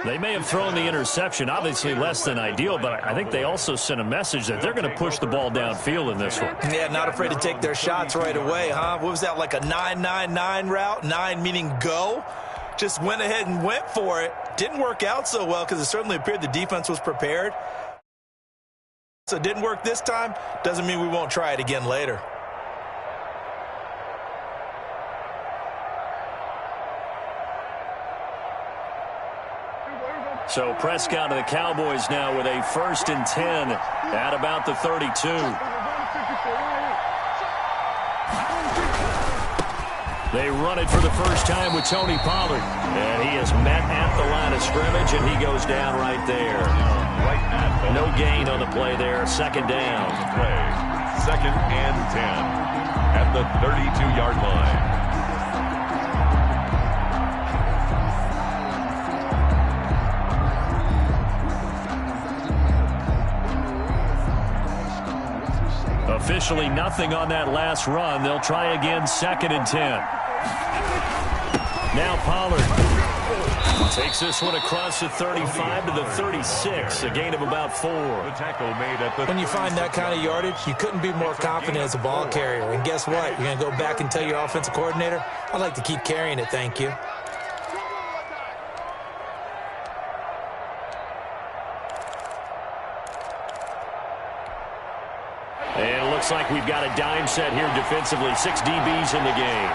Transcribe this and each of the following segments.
They may have thrown the interception, obviously less than ideal, but I think they also sent a message that they're going to push the ball downfield in this one. Yeah, not afraid to take their shots right away, huh? What was that, like a 9-9-9 route? 9 meaning go? Just went ahead and went for it. Didn't work out so well because it certainly appeared the defense was prepared. So it didn't work this time. Doesn't mean we won't try it again later. So Prescott and the Cowboys now with a 1st and 10 at about the 32. They run it for the first time with Tony Pollard. And he is met at the line of scrimmage, and he goes down right there. No gain on the play there. 2nd down. 2nd and 10 at the 32-yard line. Officially nothing on that last run. They'll try again, 2nd and 10. Now Pollard takes this one across the 35 to the 36, a gain of about 4. The tackle made at the when you find that kind of yardage, you couldn't be more confident as a ball carrier. And guess what? You're going to go back and tell your offensive coordinator, I'd like to keep carrying it, thank you. And it looks like we've got a dime set here defensively. 6 DBs in the game.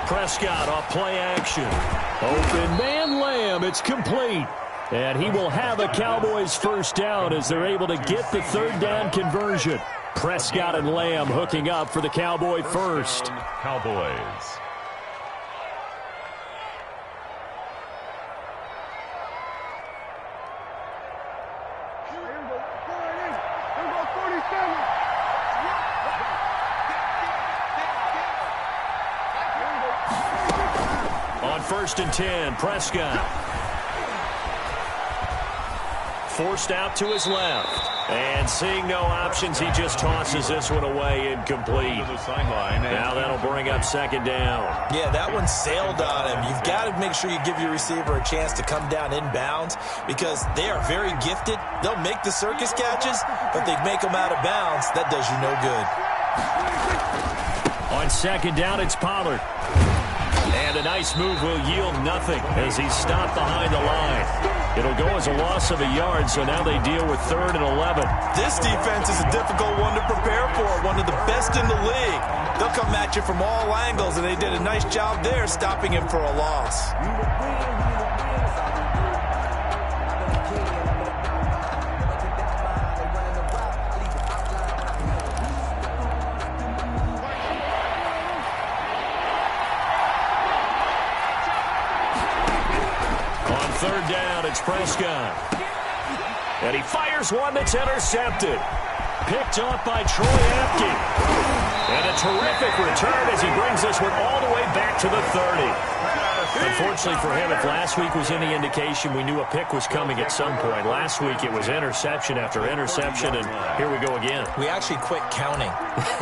Prescott off play action. Open man Lamb. It's complete. And he will have a Cowboys 1st down as they're able to get the 3rd down conversion. Prescott and Lamb hooking up for the Cowboy 1st. Cowboys. On 1st and 10, Prescott. Forced out to his left. And seeing no options, he just tosses this one away incomplete. Now that'll bring up 2nd down. Yeah, that one sailed on him. You've got to make sure you give your receiver a chance to come down inbounds because they are very gifted. They'll make the circus catches, but they make them out of bounds. That does you no good. On 2nd down, it's Pollard. And a nice move will yield nothing as he's stopped behind the line. It'll go as a loss of a yard, so now they deal with 3rd and 11. This defense is a difficult one to prepare for, one of the best in the league. They'll come at you from all angles, and they did a nice job there stopping him for a loss. On 3rd down, it's Prescott. And he fires one that's intercepted. Picked off by Troy Apke. And a terrific return as he brings this one all the way back to the 30. Unfortunately for him, if last week was any indication, we knew a pick was coming at some point. Last week it was interception after interception, and here we go again. We actually quit counting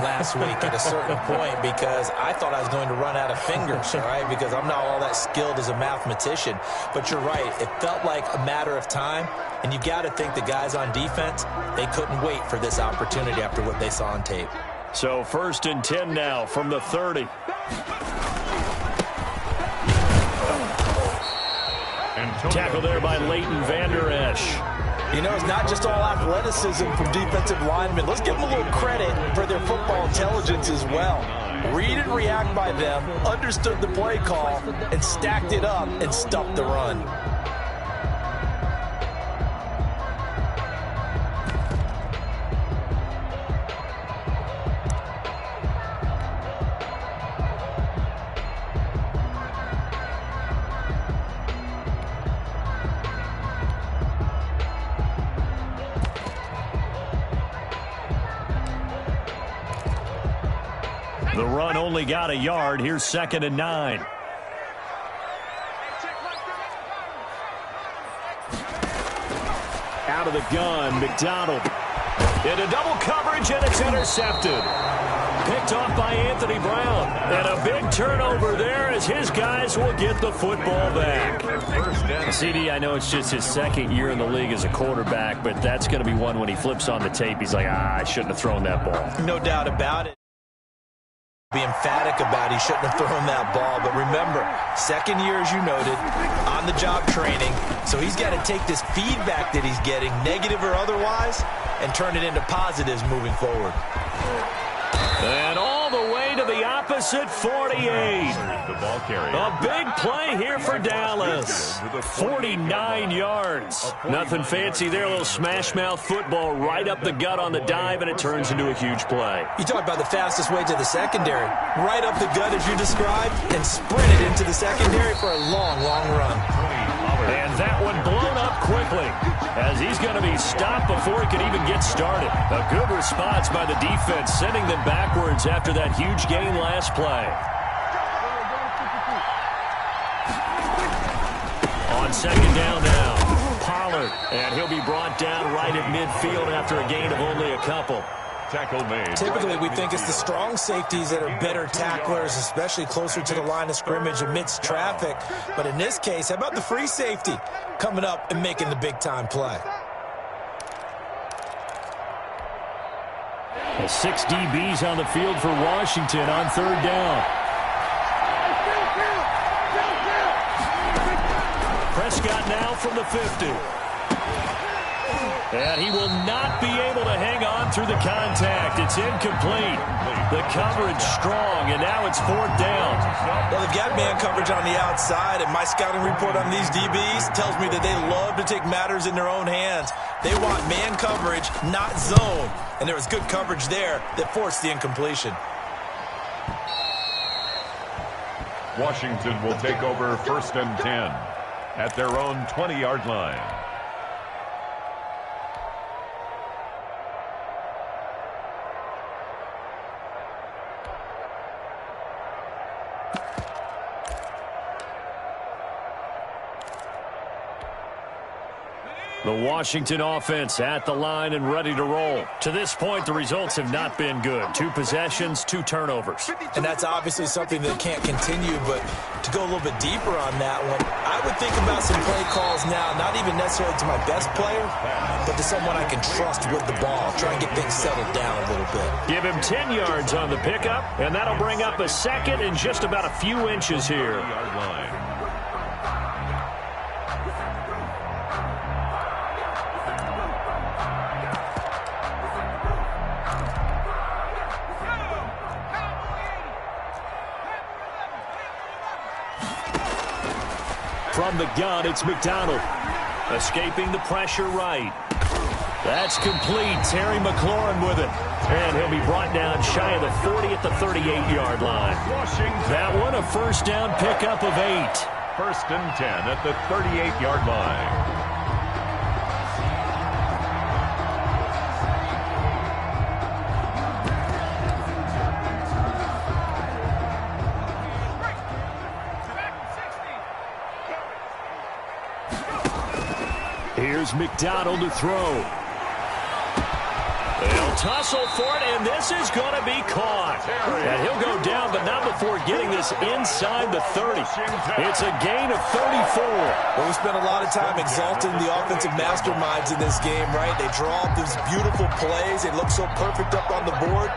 last week at a certain point because I thought I was going to run out of fingers, all right, because I'm not all that skilled as a mathematician. But you're right. It felt like a matter of time, and you've got to think the guys on defense, they couldn't wait for this opportunity after what they saw on tape. So 1st and 10 now from the 30. Tackle there by Leighton Vander Esch. You know, it's not just all athleticism from defensive linemen. Let's give them a little credit for their football intelligence as well. Read and react by them, understood the play call, and stacked it up and stuffed the run. The run only got a yard. Here's 2nd and 9. Out of the gun, McDonald. Into double coverage, and it's intercepted. picked off by Anthony Brown. And a big turnover there as his guys will get the football back. CD, I know it's just his second year in the league as a quarterback, but that's going to be one when he flips on the tape, he's like, I shouldn't have thrown that ball. No doubt about it. Be emphatic about he shouldn't have thrown that ball. But remember, second year, as you noted, on-the-job training. So he's got to take this feedback that he's getting, negative or otherwise, and turn it into positives moving forward. And all the way to the opposite 48. The ball carrier. A big play here for Dallas. 49 yards. Nothing fancy there. A little smash-mouth football right up the gut on the dive, and it turns into a huge play. You talk about the fastest way to the secondary. Right up the gut, as you described, and sprinted into the secondary for a long, long run. And that one blown up quickly as he's going to be stopped before he can even get started. A good response by the defense, sending them backwards after that huge gain last play. On second down now, Pollard, and he'll be brought down right at midfield after a gain of only a couple. Tackle made. Typically, we think it's the strong safeties that are better tacklers, especially closer to the line of scrimmage amidst traffic. But in this case, how about the free safety coming up and making the big-time play? The 6 DBs on the field for Washington on third down. Prescott now from the 50. And he will not be able to hang on through the contact. It's incomplete. The coverage strong, and now it's fourth down. Well, they've got man coverage on the outside, and my scouting report on these DBs tells me that they love to take matters in their own hands. They want man coverage, not zone. And there was good coverage there that forced the incompletion. Washington will take over 1st and 10 at their own 20-yard line. The Washington offense at the line and ready to roll. To this point, the results have not been good. 2 possessions, 2 turnovers. And that's obviously something that can't continue, but to go a little bit deeper on that one, I would think about some play calls now, not even necessarily to my best player, but to someone I can trust with the ball. Try and get things settled down a little bit. Give him 10 yards on the pickup, and that'll bring up a second and just about a few inches here. Yard line. From the gun, it's McDonald. Escaping the pressure right. That's complete. Terry McLaurin with it. And he'll be brought down shy of the 40 at the 38-yard line. That one a first down pickup of 8. 1st and 10 at the 38-yard line. Here's McDonald to throw. They'll tussle for it, and this is going to be caught. And he'll go down, but not before getting this inside the 30. It's a gain of 34. Well, we spent a lot of time exalting the offensive masterminds in this game, right? They draw up these beautiful plays. They look so perfect up on the board.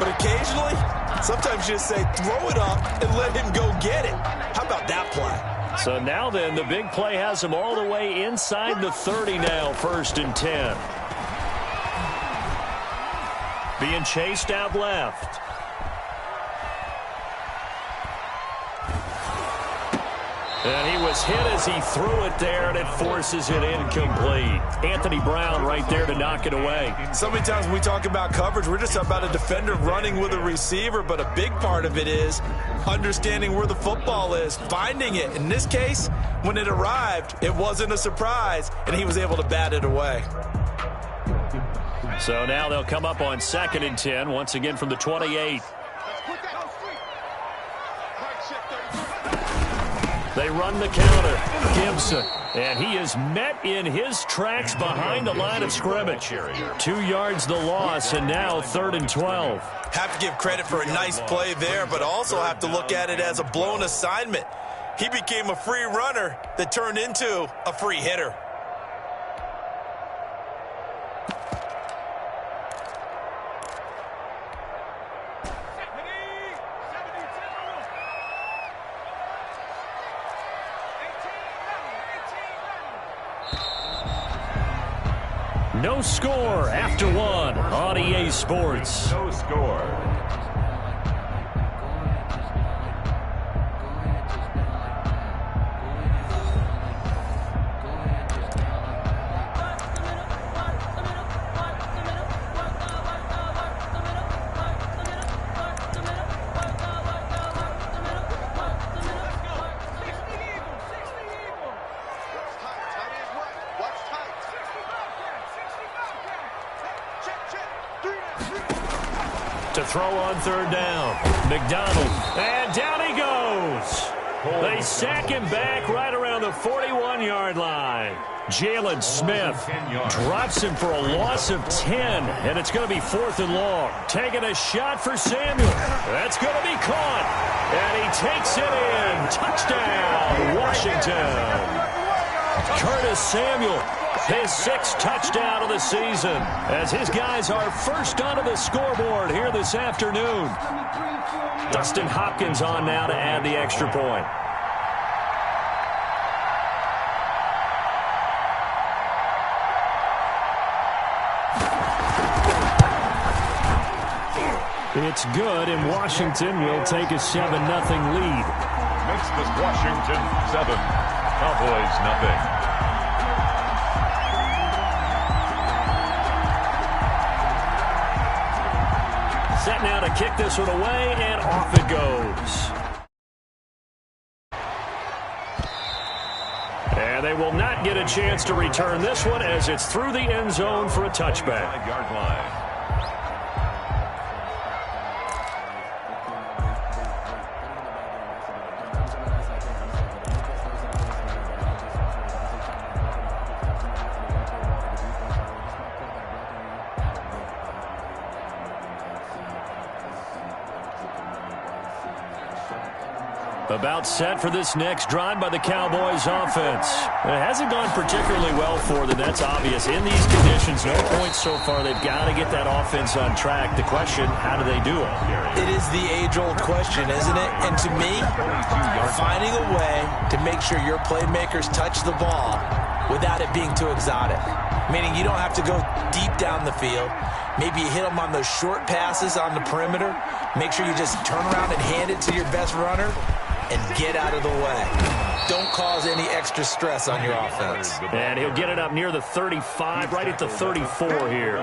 But occasionally, sometimes you just say, throw it up and let him go get it. How about that play? So now then, the big play has him all the way inside the 30 now, 1st and 10. Being chased out left. And he was hit as he threw it there, and it forces it incomplete. Anthony Brown right there to knock it away. So many times when we talk about coverage, we're just about a defender running with a receiver, but a big part of it is understanding where the football is, finding it. In this case, when it arrived, it wasn't a surprise, and he was able to bat it away. So now they'll come up on 2nd and 10, once again from the 28. They run the counter. Gibson. And he is met in his tracks behind the line of scrimmage. 2 yards the loss, and now 3rd and 12. Have to give credit for a nice play there, but also have to look at it as a blown assignment. He became a free runner that turned into a free hitter. No score after 1 on EA Sports. No score. To throw on 3rd down. McDonald. And down he goes. They sack him back right around the 41-yard line. Jalen Smith drops him for a loss of 10, and it's going to be 4th and long. Taking a shot for Samuel. That's going to be caught. And he takes it in. Touchdown, Washington. Curtis Samuel, his 6th touchdown of the season, as his guys are first onto the scoreboard here this afternoon. Dustin Hopkins on now to add the extra point. It's good, and Washington will take a 7-0 lead. Makes this Washington 7, Cowboys nothing. Set now to kick this one away, and off it goes. And they will not get a chance to return this one as it's through the end zone for a touchback. 5-yard line. About set for this next drive by the Cowboys offense. It hasn't gone particularly well for them, that's obvious. In these conditions, no points so far. They've got to get that offense on track. The question, how do they do it? It is the age-old question, isn't it? And to me, finding a way to make sure your playmakers touch the ball without it being too exotic. Meaning you don't have to go deep down the field. Maybe you hit them on those short passes on the perimeter. Make sure you just turn around and hand it to your best runner and get out of the way. Don't cause any extra stress on your offense. And he'll get it up near the 35, right at the 34 here.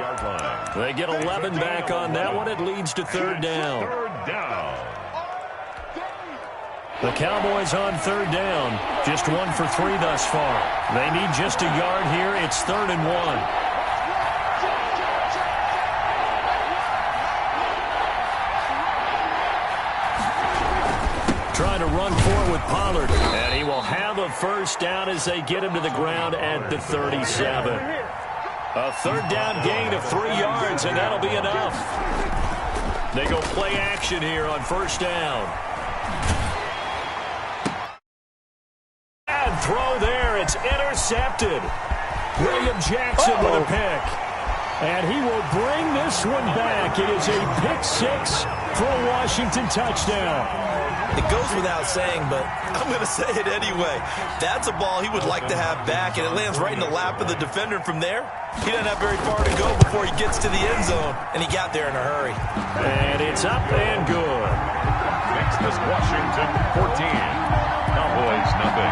They get 11 back on that one. It leads to 3rd down. The Cowboys on 3rd down. Just 1 for 3 thus far. They need just a yard here. It's 3rd and 1. Trying to run forward with Pollard, and he will have a first down as they get him to the ground at the 37. A 3rd down gain of 3 yards, and that'll be enough. They go play action here on 1st down. And throw there. It's intercepted. William Jackson with a pick. And he will bring this one back. It is a pick 6 for a Washington touchdown. It goes without saying, but I'm going to say it anyway. That's a ball he would like to have back, and it lands right in the lap of the defender from there. He doesn't have very far to go before he gets to the end zone, and he got there in a hurry. And it's up and good. Makes this Washington 14, Cowboys nothing.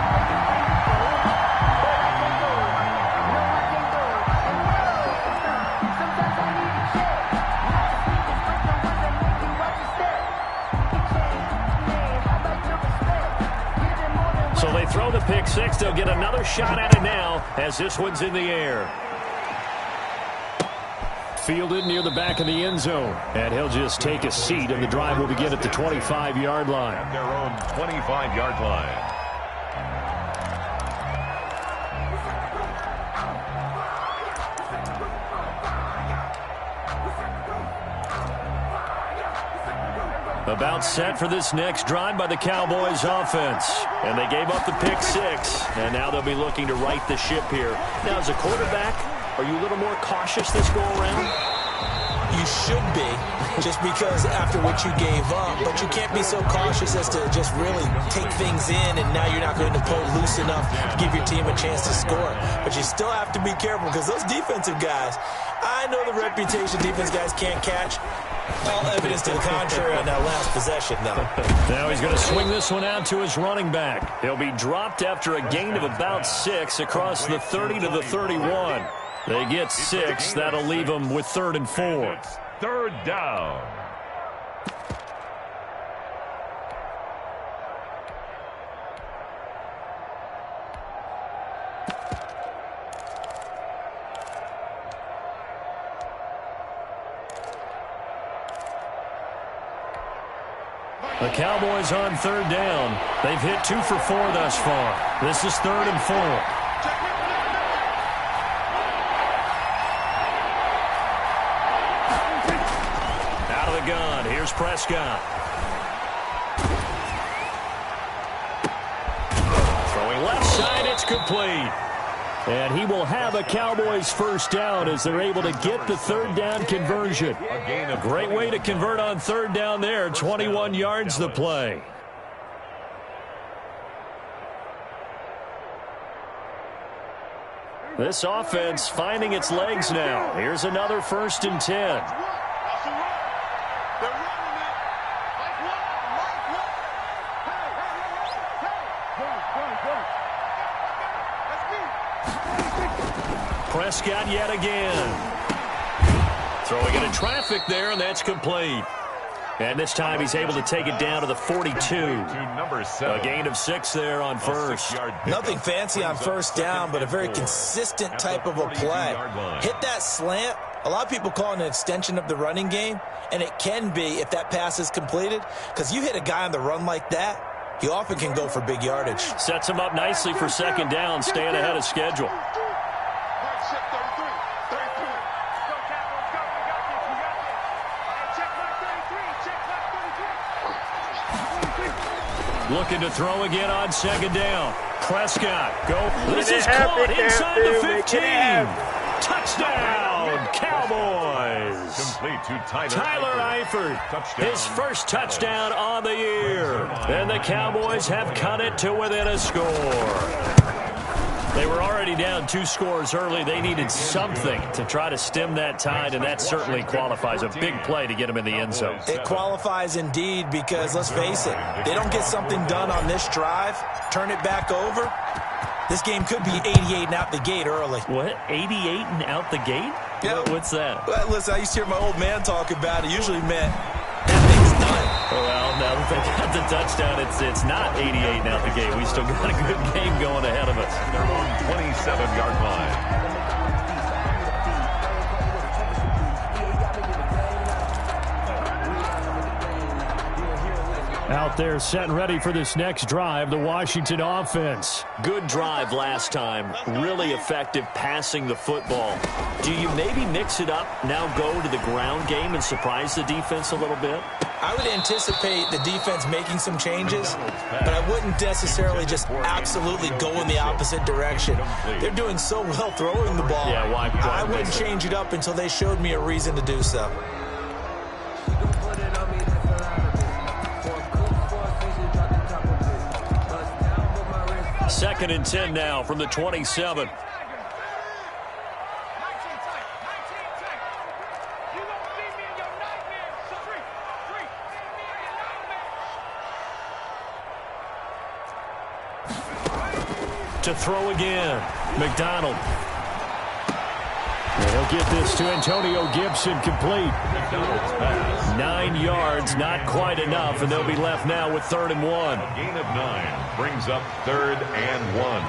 So they throw the pick 6. They'll get another shot at it now as this one's in the air. Fielded near the back of the end zone. And he'll just take a seat, and the drive will begin at the 25-yard line. At their own 25-yard line. About set for this next drive by the Cowboys offense. And they gave up the pick 6. And now they'll be looking to right the ship here. Now, as a quarterback, are you a little more cautious this go-around? You should be, just because after what you gave up. But you can't be so cautious as to just really take things in, and now you're not going to pull loose enough to give your team a chance to score. But you still have to be careful, because those defensive guys, I know the reputation defense guys can't catch. All evidence to the contrary on that last possession, though. Now he's going to swing this one out to his running back. He'll be dropped after a gain of about 6 across the 30 to the 31. They get 6. That'll leave them with 3rd and 4. Third down. The Cowboys on 3rd down. They've hit 2 for 4 thus far. This is 3rd and 4. Out of the gun. Here's Prescott. Throwing left side. It's complete. And he will have a Cowboys first down as they're able to get the 3rd down conversion. A great way to convert on 3rd down there. 21 yards the play. This offense finding its legs now. Here's another 1st and 10. Prescott yet again. Throwing into traffic there, and that's complete. And this time he's able to take it down to the 42. A gain of 6 there on first. Nothing fancy on first down, but a very consistent type of a play. Hit that slant. A lot of people call it an extension of the running game, and it can be if that pass is completed, because you hit a guy on the run like that, he often can go for big yardage. Sets him up nicely for 2nd down, staying ahead of schedule. Looking to throw again on 2nd down. Prescott, go. This is caught inside the 15. Touchdown, Cowboys. Complete to Tyler Eifert, his first touchdown on the year. And the Cowboys have cut it to within a score. They were already down 2 scores early. They needed something to try to stem that tide, and that certainly qualifies. A big play to get them in the end zone. It qualifies indeed, because let's face it, they don't get something done on this drive, turn it back over, this game could be 88 and out the gate early. What? 88 and out the gate? Yeah. What's that? Well, listen, I used to hear my old man talk about it. Usually meant that thing's done. Well, now that they got the touchdown, it's not 88 and out the gate. We still got a good game going ahead of us. Their own 27-yard line. Out there set and ready for this next drive, the Washington offense. Good drive last time. Really effective passing the football. Do you maybe mix it up, now go to the ground game and surprise the defense a little bit? I would anticipate the defense making some changes, but I wouldn't necessarily just absolutely go in the opposite direction. They're doing so well throwing the ball. Yeah, why I wouldn't change it up until they showed me a reason to do so. Second and 10 now from the 27. To throw again, McDonald. And he'll get this to Antonio Gibson, complete. 9 yards, not quite enough, and they'll be left now with 3rd and 1. A gain of 9 brings up 3rd and 1.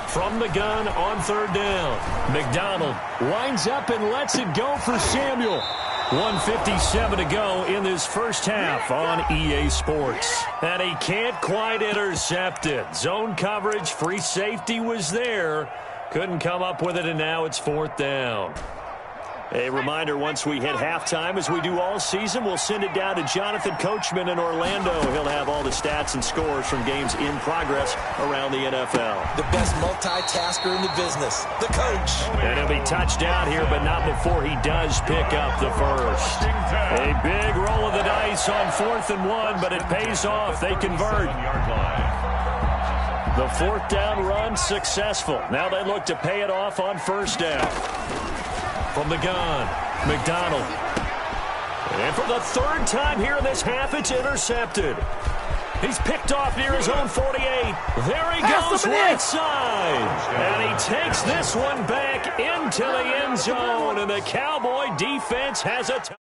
From the gun on 3rd down, McDonald lines up and lets it go for Samuel. 1:57 to go in this first half on EA Sports. And he can't quite intercept it. Zone coverage, free safety was there. Couldn't come up with it, and now it's 4th down. A reminder, once we hit halftime, as we do all season, we'll send it down to Jonathan Coachman in Orlando. He'll have all the stats and scores from games in progress around the NFL. The best multitasker in the business, the coach. And he'll be touched down here, but not before he does pick up the first. A big roll of the dice on 4th and 1, but it pays off. They convert. The 4th down run successful. Now they look to pay it off on 1st down. From the gun, McDonald. And for the 3rd time here in this half, it's intercepted. He's picked off near his own 48. There he goes right side. And he takes this one back into the end zone. And the Cowboy defense has a time.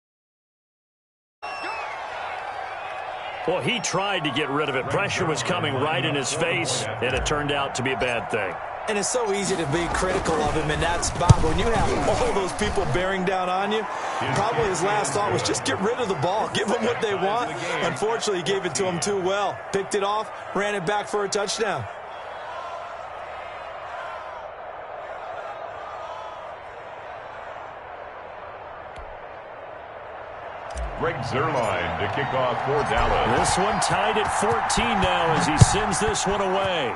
Well, he tried to get rid of it. Pressure was coming right in his face, and it turned out to be a bad thing. And it's so easy to be critical of him in that spot. When you have all those people bearing down on you, probably his last thought was just get rid of the ball. Give them what they want. Unfortunately, he gave it to them too well. Picked it off, ran it back for a touchdown. Greg Zuerlein to kick off for Dallas. This one tied at 14 now as he sends this one away.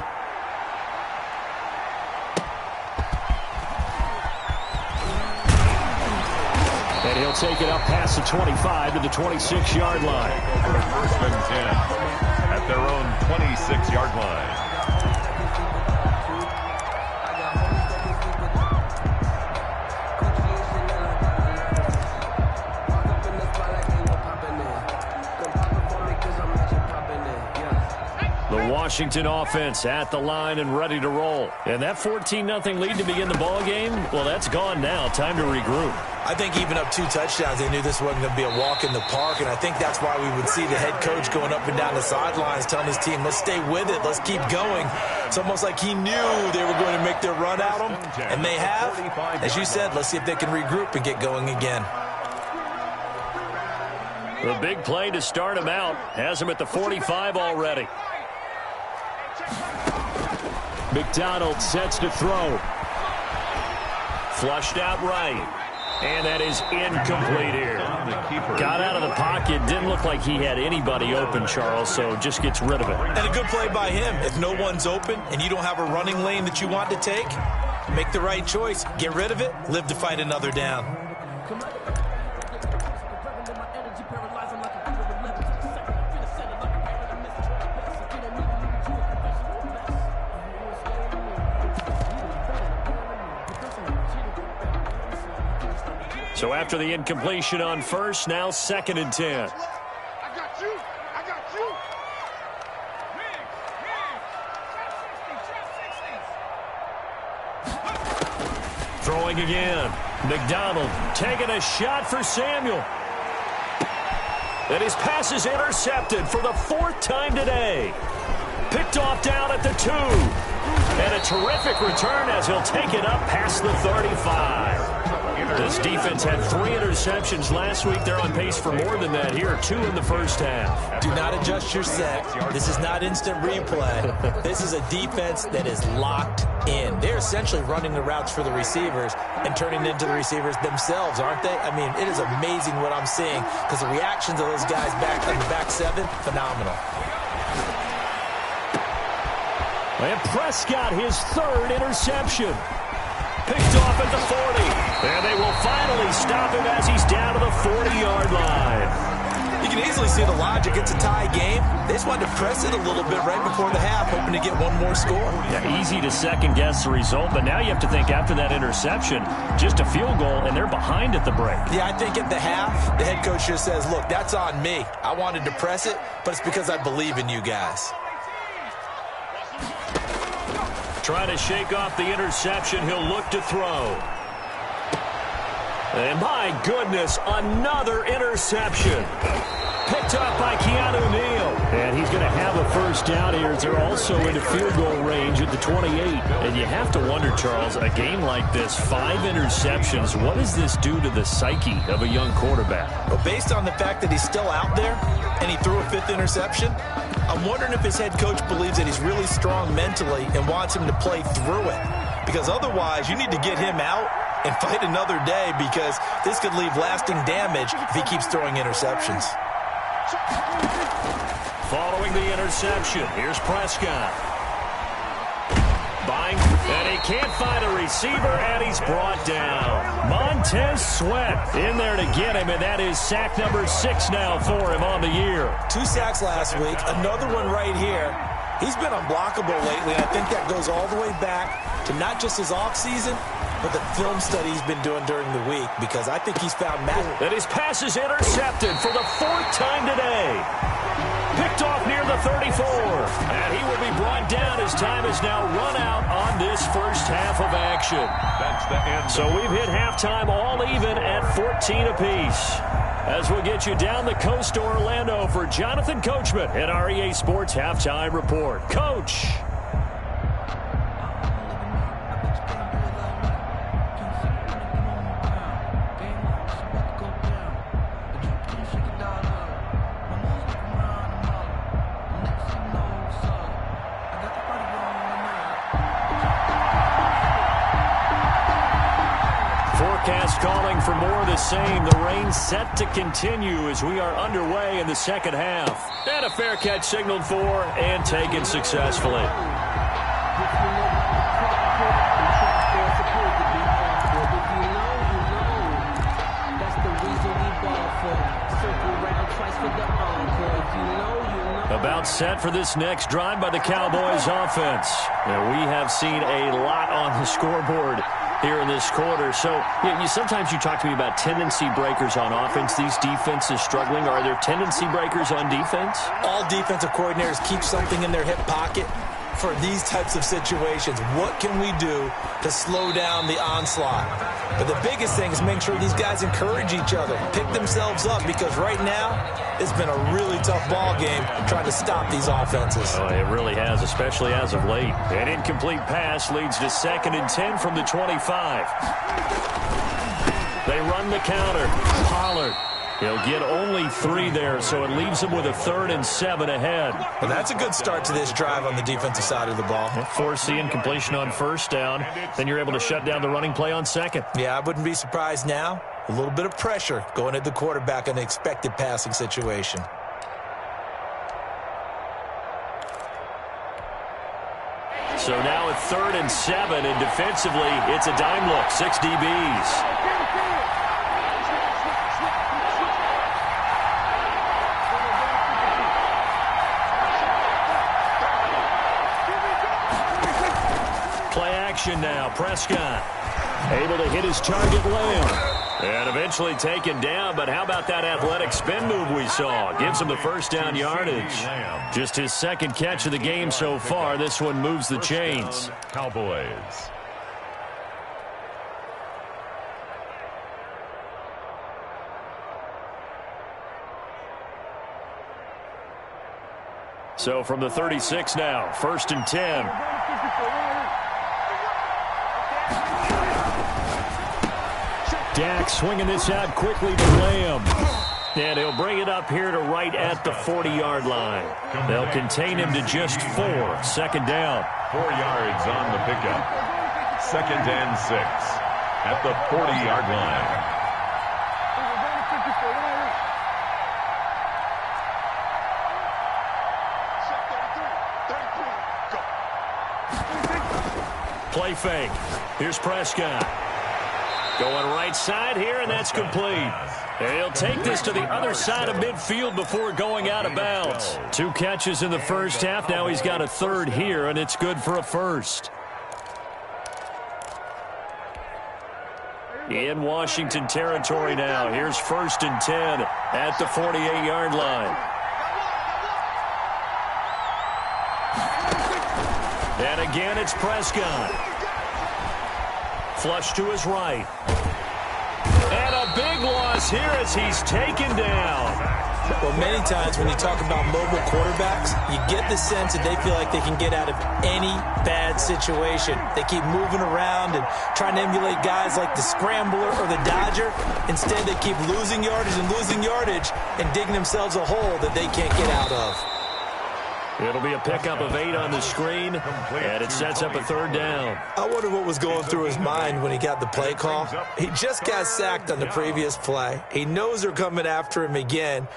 And he'll take it up past the 25 to the 26-yard line. For 1st and 10 at their own 26-yard line. Washington offense at the line and ready to roll. And that 14-0 lead to begin the ball game, well, that's gone now. Time to regroup. I think even up 2 touchdowns, they knew this wasn't going to be a walk in the park, and I think that's why we would see the head coach going up and down the sidelines telling his team, let's stay with it, let's keep going. It's almost like he knew they were going to make their run at him, and they have. As you said, let's see if they can regroup and get going again. The big play to start him out has him at the 45 already. McDonald sets to throw. Flushed out right. And that is incomplete here. Got out of the pocket. Didn't look like he had anybody open, Charles, so just gets rid of it. And a good play by him. If no one's open and you don't have a running lane that you want to take, make the right choice. Get rid of it. Live to fight another down. So after the incompletion on 1st, now 2nd and 10. I got you. I got you. Throwing again. McDonald taking a shot for Samuel. And his pass is intercepted for the 4th time today. Picked off down at the 2. And a terrific return as he'll take it up past the 35. This defense had 3 interceptions last week. They're on pace for more than that here. 2 in the 1st half. Do not adjust your set. This is not instant replay. This is a defense that is locked in. They're essentially running the routes for the receivers and turning into the receivers themselves, aren't they? I mean, it is amazing what I'm seeing because the reactions of those guys back in the back 7, phenomenal. And Prescott, his 3rd interception. Picked off at the 40. And they will finally stop him as he's down to the 40-yard line. You can easily see the logic. It's a tie game. They just wanted to press it a little bit right before the half, hoping to get one more score. Yeah, easy to second-guess the result, but now you have to think after that interception, just a field goal, and they're behind at the break. Yeah, I think at the half, the head coach just says, look, that's on me. I wanted to press it, but it's because I believe in you guys. Trying to shake off the interception. He'll look to throw. And my goodness, another interception. Picked up by Keanu Neal. And he's going to have a 1st down here as they're also into field goal range at the 28. And you have to wonder, Charles, a game like this, 5 interceptions, what does this do to the psyche of a young quarterback? Well, based on the fact that he's still out there and he threw a 5th interception, I'm wondering if his head coach believes that he's really strong mentally and wants him to play through it. Because otherwise, you need to get him out and fight another day, because this could leave lasting damage if he keeps throwing interceptions. Following the interception, here's Prescott. Buying, and he can't find a receiver, and he's brought down. Montez Sweat in there to get him, and that is sack number 6 now for him on the year. 2 sacks last week, another one right here. He's been unblockable lately, and I think that goes all the way back to not just his offseason, but the film study he's been doing during the week, because I think he's found Madden. And his pass is intercepted for the 4th time today. Picked off near the 34. And he will be brought down as time is now run out on this first half of action. That's the end. So we've hit halftime all even at 14 apiece. As we'll get you down the coast to Orlando for Jonathan Coachman at our EA Sports Halftime Report. Coach. Forecast calling for more of the same. The rain set to continue as we are underway in the second half. And a fair catch signaled for and taken successfully. About set for this next drive by the Cowboys offense. Now, we have seen a lot on the scoreboard here in this quarter. So sometimes you talk to me about tendency breakers on offense. These defenses struggling. Are there tendency breakers on defense? All defensive coordinators keep something in their hip pocket for these types of situations. What can we do to slow down the onslaught? But the biggest thing is make sure these guys encourage each other, pick themselves up, because right now it's been a really tough ball game trying to stop these offenses. Oh, it really has, especially as of late. An incomplete pass leads to 2nd and 10 from the 25. They run the counter. Pollard. He'll get only 3 there, so it leaves him with a 3rd and 7 ahead. Well, that's a good start to this drive on the defensive side of the ball. Force the incompletion on 1st down. Then you're able to shut down the running play on 2nd. Yeah, I wouldn't be surprised now. A little bit of pressure going at the quarterback in an expected passing situation. So now at 3rd and 7, and defensively, it's a dime look. 6 DBs. Now, Prescott able to hit his target Lamb. And eventually taken down, but how about that athletic spin move we saw? Gives him the 1st down yardage. Just his 2nd catch of the game so far. This one moves the chains. Cowboys. So from the 36 now, 1st and 10. Dak swinging this out quickly to Lamb. And he'll bring it up here to right at the 40-yard line. They'll contain him to just 4. 2nd down. 4 yards on the pickup. 2nd and 6 at the 40-yard line. Play fake. Here's Prescott. Going right side here, and that's complete. And he'll take this to the other side of midfield before going out of bounds. 2 catches in the first half. Now he's got a 3rd here, and it's good for a 1st. In Washington territory now. Here's 1st and 10 at the 48-yard line. And again, it's Prescott. Flush to his right. And a big loss here as he's taken down. Well, many times when you talk about mobile quarterbacks, you get the sense that they feel like they can get out of any bad situation. They keep moving around and trying to emulate guys like the scrambler or the dodger. Instead, they keep losing yardage and digging themselves a hole that they can't get out of. It'll be a pickup of 8 on the screen, and it sets up a third down. I wonder what was going through his mind when he got the play call. He just got sacked on the previous play. He knows they're coming after him again.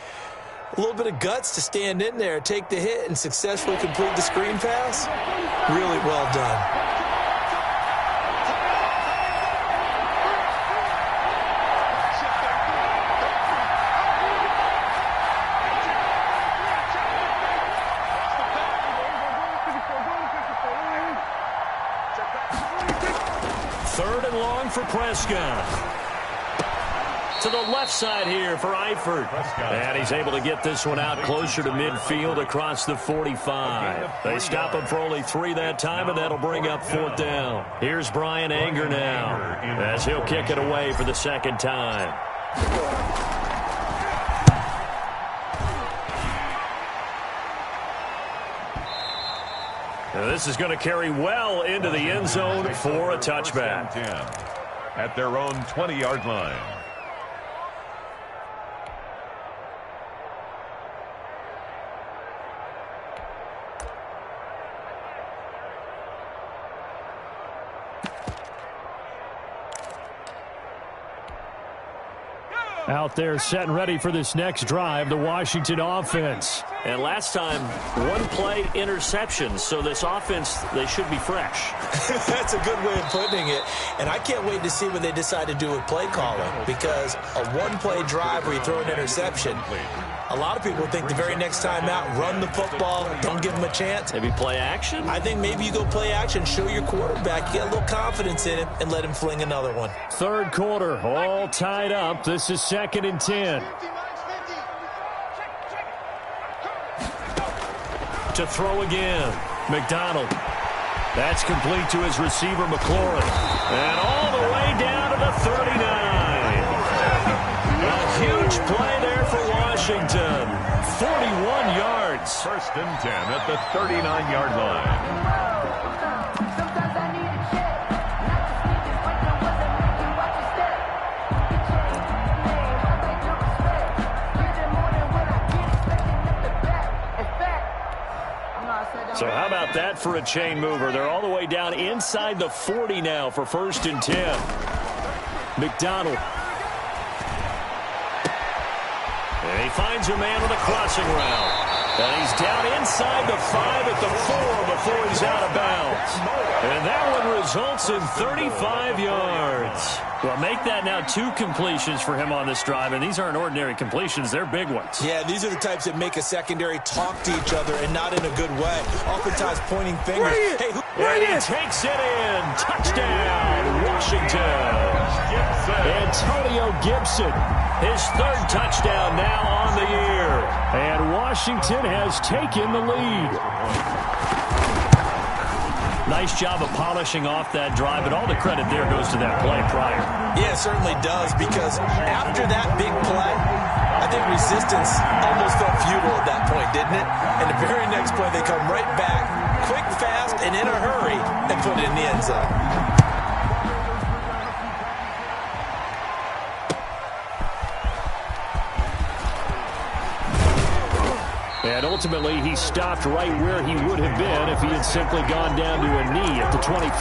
A little bit of guts to stand in there, take the hit, and successfully complete the screen pass. Really well done. Third and long for Prescott. To the left side here for Eifert. And he's able to get this one out closer to midfield across the 45. They stop him for only 3 that time, and that'll bring up 4th down. Here's Brian Anger now as he'll kick it away for the second time. Now this is going to carry well into the end zone for a touchback. At their own 20-yard line. Out there set and ready for this next drive, the Washington offense. And last time, 1 play interception, so this offense, they should be fresh. That's a good way of putting it. And I can't wait to see what they decide to do with play calling, because a 1-play drive where you throw an interception, a lot of people think the very next time out, run the football, don't give them a chance. Maybe play action? I think maybe you go play action, show your quarterback, get a little confidence in him, and let him fling another one. Third quarter, all tied up. This is 2nd and 10. To throw again, McDonald. That's complete to his receiver, McLaurin. And all the way down to the 39. A huge play there for Washington. 41 yards. 1st and 10 at the 39-yard line. So how about that for a chain mover? They're all the way down inside the 40 now for 1st and 10. McDonald. And he finds a man on the crossing route. And he's down inside the 5 at the 4 before he's out of bounds. And that one results in 35 yards. Well, make that now 2 completions for him on this drive, and these aren't ordinary completions. They're big ones. Yeah, these are the types that make a secondary talk to each other, and not in a good way. Oftentimes pointing fingers. Hey, and he takes it in. Touchdown, Washington. Antonio Gibson, his 3rd touchdown now on the year. And Washington has taken the lead. Nice job of polishing off that drive, but all the credit there goes to that play prior. Yeah, it certainly does, because after that big play, I think resistance almost felt futile at that point, didn't it? And the very next play, they come right back, quick, fast, and in a hurry, and put it in the end zone. And ultimately, he stopped right where he would have been if he had simply gone down to a knee at the 25.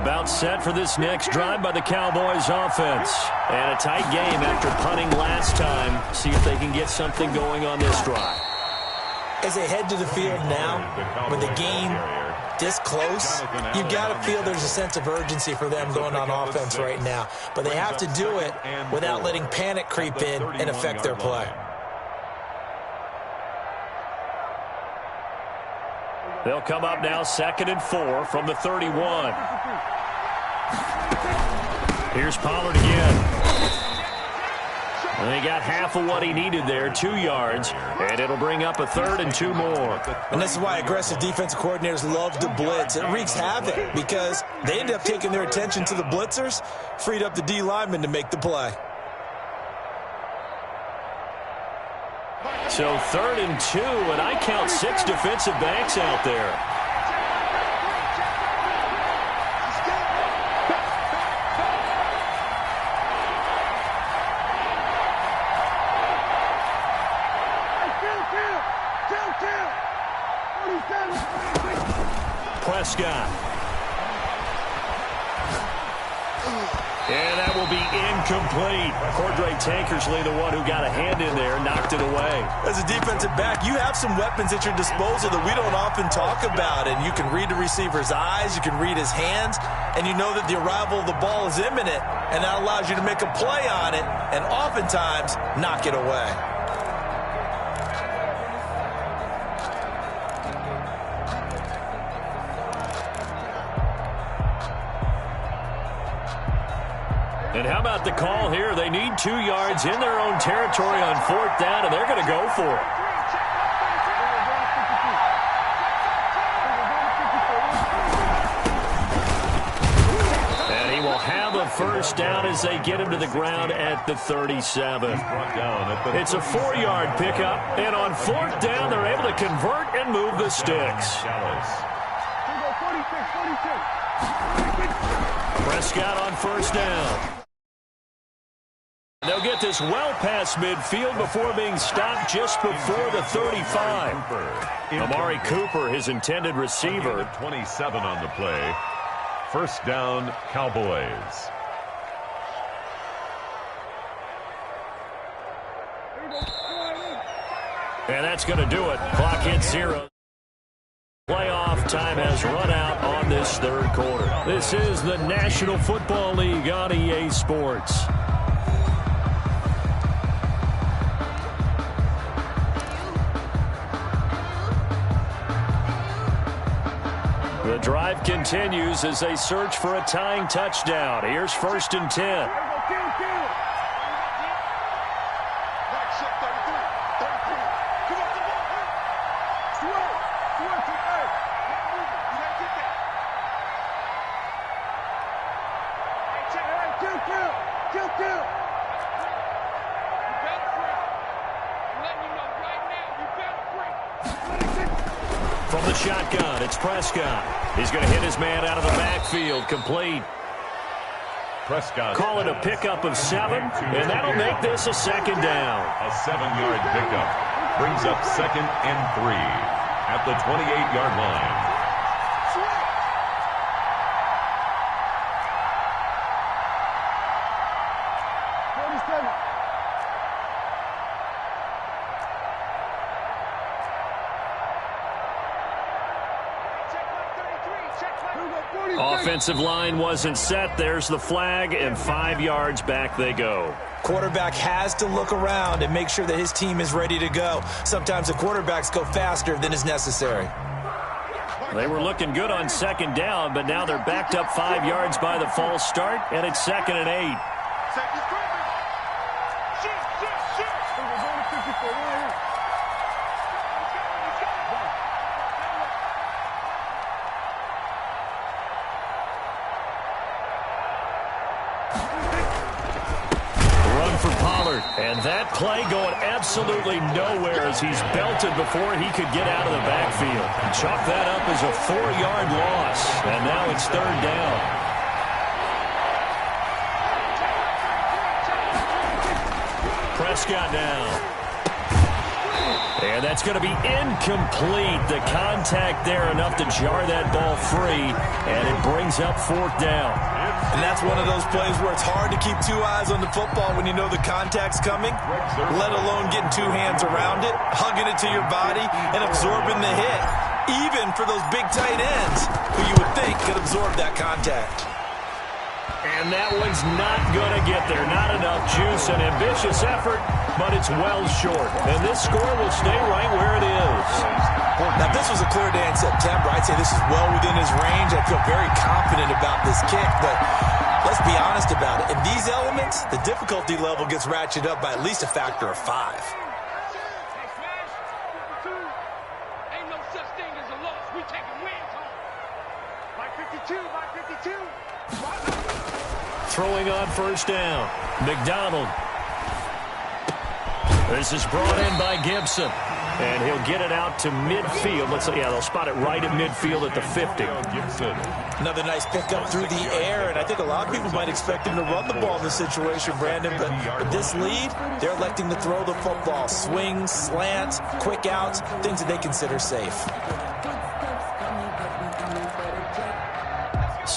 About set for this next drive by the Cowboys offense. And a tight game after punting last time. See if they can get something going on this drive. As they head to the field now, with the game this close, you've got to feel there's a sense of urgency for them going on offense right now. But they have to do it without letting panic creep in and affect their play. They'll come up now 2nd and 4 from the 31. Here's Pollard again. And he got half of what he needed there, 2 yards, and it'll bring up a 3rd and 2 more. And this is why aggressive defensive coordinators love to blitz. It wreaks havoc because they end up taking their attention to the blitzers, freed up the D lineman to make the play. So 3rd and 2, and I count 6 defensive backs out there. And that will be incomplete. Cordray Tankersley, the one who got a hand in there, knocked it away. As a defensive back, you have some weapons at your disposal that we don't often talk about. And you can read the receiver's eyes, you can read his hands, and you know that the arrival of the ball is imminent, and that allows you to make a play on it and oftentimes knock it away. And how about the call here? They need 2 yards in their own territory on 4th down, and they're going to go for it. And he will have a first down as they get him to the ground at the 37. It's a 4-yard pickup, and on 4th down, they're able to convert and move the sticks. Prescott on first down. They'll get this well past midfield before being stopped just before the 35. Amari Cooper, his intended receiver. 27 on the play. First down, Cowboys. And that's going to do it. Clock hits 0. Playoff time has run out on this 3rd quarter. This is the National Football League on EA Sports. The drive continues as they search for a tying touchdown. Here's 1st and 10. From the shotgun, it's Prescott. He's going to hit his man out of the backfield, complete. Prescott. Call it a pickup of 7, and that'll make this a 2nd down. A 7-yard pickup brings up 2nd and 3 at the 28-yard line. Offensive line wasn't set. There's the flag, and 5 yards back they go. Quarterback has to look around and make sure that his team is ready to go. Sometimes the quarterbacks go faster than is necessary. They were looking good on 2nd down, but now they're backed up 5 yards by the false start, and it's 2nd and 8. And that play going absolutely nowhere as he's belted before he could get out of the backfield. Chalk that up as a 4-yard loss. And now it's 3rd down. Prescott now. And that's going to be incomplete. The contact there enough to jar that ball free. And it brings up 4th down. And that's one of those plays where it's hard to keep 2 eyes on the football when you know the contact's coming, let alone getting 2 hands around it, hugging it to your body, and absorbing the hit, even for those big tight ends who you would think could absorb that contact. And that one's not going to get there. Not enough juice. An ambitious effort, but it's well short. And this score will stay right where it is. Now, if this was a clear day in September, I'd say this is well within his range. I feel very confident about this kick, but let's be honest about it. In these elements, the difficulty level gets ratcheted up by at least a factor of 5. Ain't no such thing as a loss. We taking wins home. By 52, by 52. Throwing on 1st down. McDonald. This is brought in by Gibson. And he'll get it out to midfield. Let's see. Yeah, they'll spot it right at midfield at the 50. Another nice pickup through the air, and I think a lot of people might expect him to run the ball in this situation, Brandon. But with this lead, they're electing to throw the football. Swings, slants, quick outs, things that they consider safe.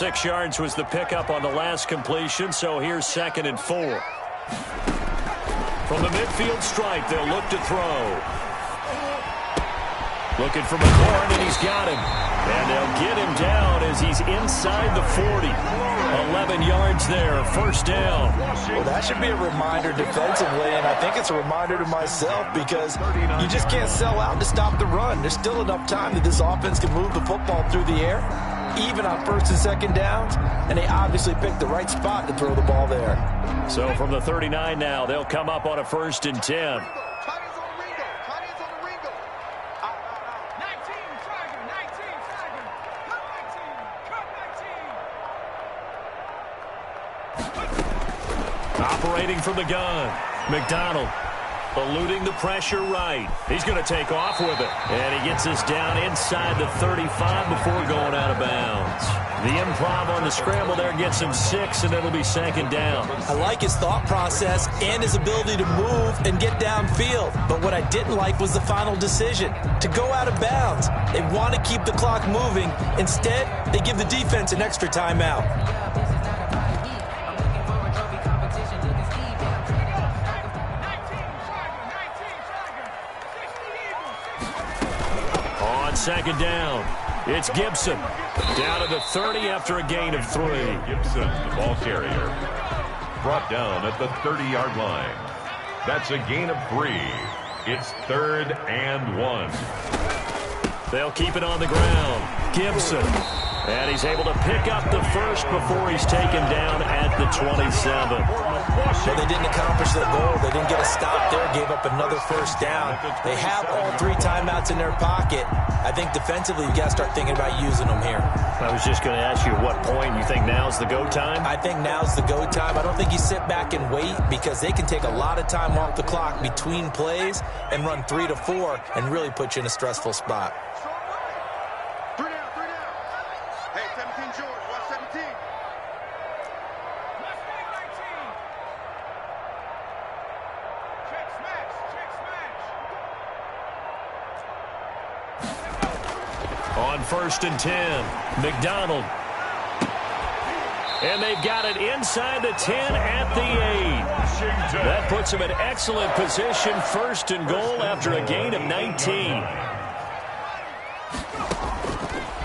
6 yards was the pickup on the last completion, so here's 2nd and 4. From the midfield stripe, they'll look to throw. Looking for McLaurin, and he's got him. And they'll get him down as he's inside the 40. 11 yards there, 1st down. Well, that should be a reminder defensively, and I think it's a reminder to myself because you just can't sell out to stop the run. There's still enough time that this offense can move the football through the air, even on 1st and 2nd downs, and they obviously picked the right spot to throw the ball there. So from the 39 now, they'll come up on a 1st and 10. Operating from the gun, McDonald eluding the pressure right. He's going to take off with it. And he gets us down inside the 35 before going out of bounds. The improv on the scramble there gets him 6, and it'll be 2nd down. I like his thought process and his ability to move and get downfield. But what I didn't like was the final decision, to go out of bounds. They want to keep the clock moving. Instead, they give the defense an extra timeout. On 2nd down, it's Gibson. Down to the 30 after a gain of 3. Gibson, the ball carrier. Brought down at the 30-yard line. That's a gain of 3. It's 3rd and 1. They'll keep it on the ground. Gibson. And he's able to pick up the 1st before he's taken down at the 27. Well, they didn't accomplish their goal. They didn't get a stop there, gave up another 1st down. They have all 3 timeouts in their pocket. I think defensively you got to start thinking about using them here. I was just going to ask you at what point you think now's the go time? I think now's the go time. I don't think you sit back and wait because they can take a lot of time off the clock between plays and run 3 to 4 and really put you in a stressful spot. On 1st and 10, McDonald. And they've got it inside the 10 at the 8. That puts them in excellent position, 1st and goal after a gain of 19.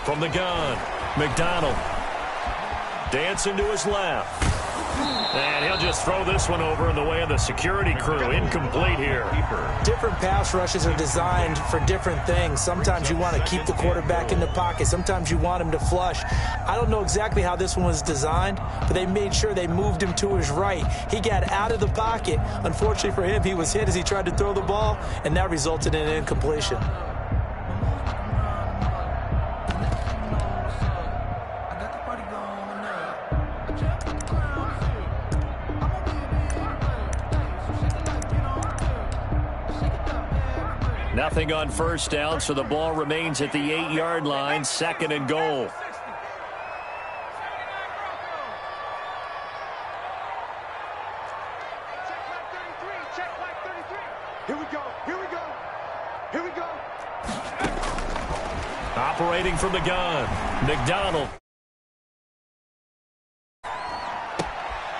From the gun, McDonald. Dancing to his left. And he'll just throw this one over in the way of the security crew. Incomplete here. Different pass rushes are designed for different things. Sometimes you want to keep the quarterback in the pocket. Sometimes you want him to flush. I don't know exactly how this one was designed, but they made sure they moved him to his right. He got out of the pocket. Unfortunately for him, he was hit as he tried to throw the ball, and that resulted in an incompletion. Nothing on 1st down, so the ball remains at the 8-yard line, 2nd and goal. Here we go, here we go, here we go. Operating from the gun, McDonald.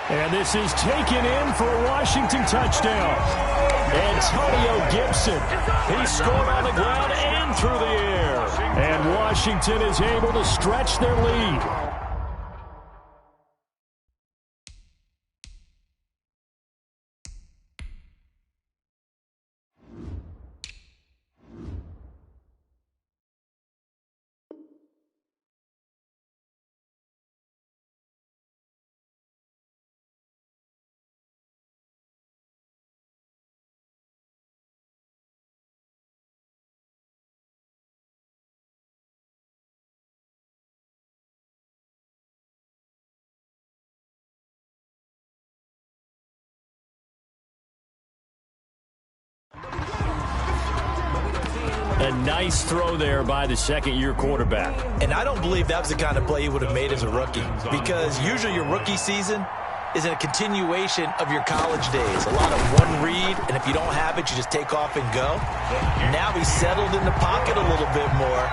And this is taken in for a Washington touchdown. Antonio Gibson. He scored on the ground and through the air. And Washington is able to stretch their lead. A nice throw there by the second-year quarterback. And I don't believe that was the kind of play he would have made as a rookie, because usually your rookie season is a continuation of your college days. A lot of one read, and if you don't have it, you just take off and go. Now he's settled in the pocket a little bit more.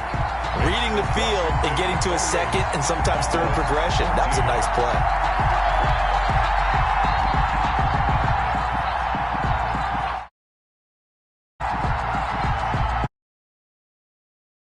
Reading the field and getting to a second and sometimes third progression. That was a nice play.